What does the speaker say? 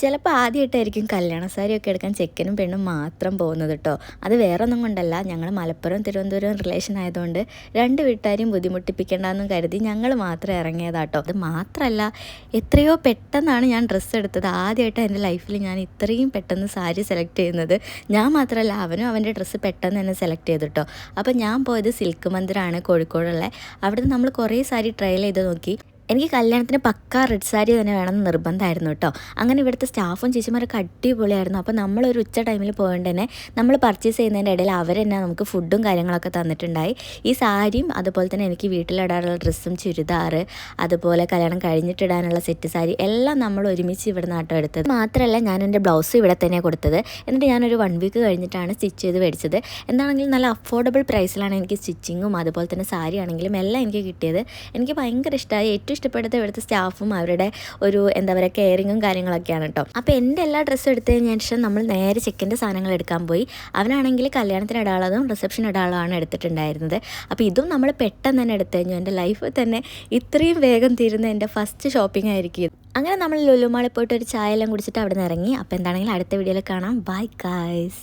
ചിലപ്പോൾ ആദ്യമായിട്ടായിരിക്കും കല്യാണ സാരിയൊക്കെ എടുക്കാൻ ചെക്കനും പെണ്ണും മാത്രം പോകുന്നത് കേട്ടോ. അത് വേറെ ഒന്നും കൊണ്ടല്ല, ഞങ്ങൾ മലപ്പുറം തിരുവനന്തപുരം റിലേഷൻ ആയതുകൊണ്ട് രണ്ട് വീട്ടുകാരെയും ബുദ്ധിമുട്ടിപ്പിക്കേണ്ടെന്നും കരുതി ഞങ്ങൾ മാത്രം ഇറങ്ങിയതാട്ടോ. അത് മാത്രമല്ല, എത്രയോ പെട്ടെന്നാണ് ഞാൻ ഡ്രസ്സ് എടുത്തത്. ആദ്യമായിട്ട് എൻ്റെ ലൈഫിൽ ഞാൻ ഇത്രയും പെട്ടെന്ന് സാരി സെലക്ട് ചെയ്യുന്നത്. ഞാൻ മാത്രമല്ല, അവനും അവൻ്റെ ഡ്രസ്സ് പെട്ടെന്ന് തന്നെ സെലക്ട് ചെയ്തു കേട്ടോ. അപ്പോൾ ഞാൻ പോയത് സിൽക്ക് മന്ദിറാണ് കോഴിക്കോടുള്ള. അവിടുന്ന് നമ്മൾ കുറേ സാരി ട്രയൽ ചെയ്ത് നോക്കി. എനിക്ക് കല്യാണത്തിന് പക്കാ റെഡ് സാരി തന്നെ വേണമെന്ന് നിർബന്ധമായിരുന്നു കേട്ടോ. അങ്ങനെ ഇവിടുത്തെ സ്റ്റാഫും ചേച്ചിമാരൊക്കെ അടിപൊളിയായിരുന്നു. അപ്പോൾ നമ്മളൊരു ഉച്ച ടൈമിൽ പോയതുകൊണ്ട് തന്നെ നമ്മൾ പർച്ചേസ് ചെയ്യുന്നതിൻ്റെ ഇടയിൽ അവർ തന്നെ നമുക്ക് ഫുഡും കാര്യങ്ങളൊക്കെ തന്നിട്ടുണ്ടായി. ഈ സാരിയും അതുപോലെ തന്നെ എനിക്ക് വീട്ടിലിടാനുള്ള ഡ്രസ്സും ചുരിദാർ, അതുപോലെ കല്യാണം കഴിഞ്ഞിട്ടിടാനുള്ള സെറ്റ് സാരി എല്ലാം നമ്മൾ ഒരുമിച്ച് ഇവിടെ നാട്ടോ എടുത്തത്. മാത്രമല്ല, ഞാൻ എൻ്റെ ബ്ലൗസ് ഇവിടെ തന്നെയാണ് കൊടുത്തത്. എന്നിട്ട് ഞാനൊരു 1 വീക്ക് കഴിഞ്ഞിട്ടാണ് സ്റ്റിച്ച് ചെയ്ത് മേടിച്ചത്. എന്താണെങ്കിലും നല്ല അഫോർഡബിൾ പ്രൈസിലാണ് എനിക്ക് സ്റ്റിച്ചിങ്ങും അതുപോലെ തന്നെ സാരി ആണെങ്കിലും എല്ലാം എനിക്ക് കിട്ടിയത്. എനിക്ക് ഭയങ്കര ഇഷ്ടമായി. ഏറ്റവും ഇഷ്ടപ്പെടുത്ത ഇവിടുത്തെ സ്റ്റാഫും അവരുടെ ഒരു എന്താ പറയുക കെയറിങ്ങും കാര്യങ്ങളൊക്കെയാണ് കേട്ടോ. അപ്പോൾ എൻ്റെ എല്ലാ ഡ്രസ്സും എടുത്തതിന് ശേഷം നമ്മൾ നേരെ ചെക്കൻ്റെ സാധനങ്ങൾ എടുക്കാൻ പോയി. അവനാണെങ്കിൽ കല്യാണത്തിന് ഇടാനുള്ളതും റിസപ്ഷൻ ഇടാനുള്ളതാണ് എടുത്തിട്ടുണ്ടായിരുന്നത്. അപ്പോൾ ഇതും നമ്മൾ പെട്ടെന്ന് തന്നെ എടുത്തു കഴിഞ്ഞു. എൻ്റെ ലൈഫ് തന്നെ ഇത്രയും വേഗം തീരുന്ന എൻ്റെ ഫസ്റ്റ് ഷോപ്പിംഗ് ആയിരിക്കും. അങ്ങനെ നമ്മൾ ലുലു മാളിൽ പോയിട്ട് ഒരു ചായ എല്ലാം കുടിച്ചിട്ട് അവിടെ നിന്ന് ഇറങ്ങി. അപ്പോൾ എന്താണെങ്കിലും അടുത്ത വീഡിയോയിൽ കാണാം. Bye guys.